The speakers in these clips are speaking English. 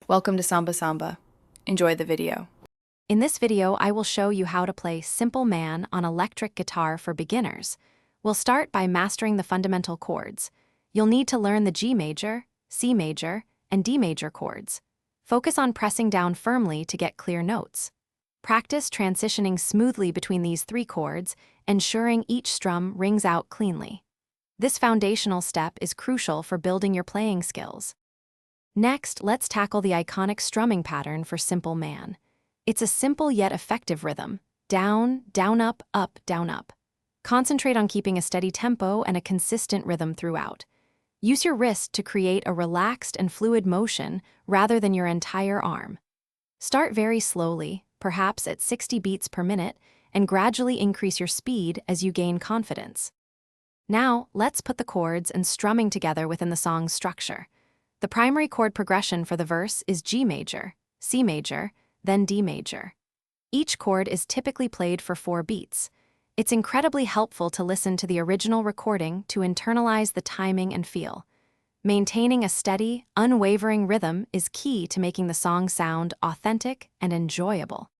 Welcome to Samba Samba. Enjoy the video. In this video, I will show you how to play Simple Man on electric guitar for beginners. We'll start by mastering the fundamental chords. You'll need to learn the G major, C major, and D major chords. Focus on pressing down firmly to get clear notes. Practice transitioning smoothly between these three chords, ensuring each strum rings out cleanly. This foundational step is crucial for building your playing skills. Next, let's tackle the iconic strumming pattern for Simple Man. It's a simple yet effective rhythm: down, down, up, down, up. Concentrate on keeping a steady tempo and a consistent rhythm throughout. Use your wrist to create a relaxed and fluid motion rather than your entire arm. Start very slowly, perhaps at 60 beats per minute, and gradually increase your speed as you gain confidence. Now, let's put the chords and strumming together within the song's structure. The primary chord progression for the verse is G major, C major, then D major. Each chord is typically played for 4 beats. It's incredibly helpful to listen to the original recording to internalize the timing and feel. Maintaining a steady, unwavering rhythm is key to making the song sound authentic and enjoyable.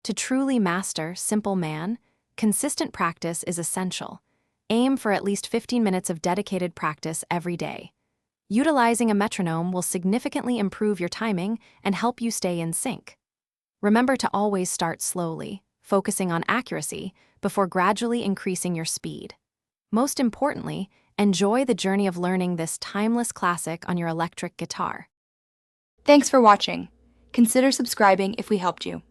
To truly master Simple Man, consistent practice is essential. Aim for at least 15 minutes of dedicated practice every day. Utilizing a metronome will significantly improve your timing and help you stay in sync. Remember to always start slowly, focusing on accuracy before gradually increasing your speed. Most importantly, enjoy the journey of learning this timeless classic on your electric guitar. Thanks for watching. Consider subscribing if we helped you.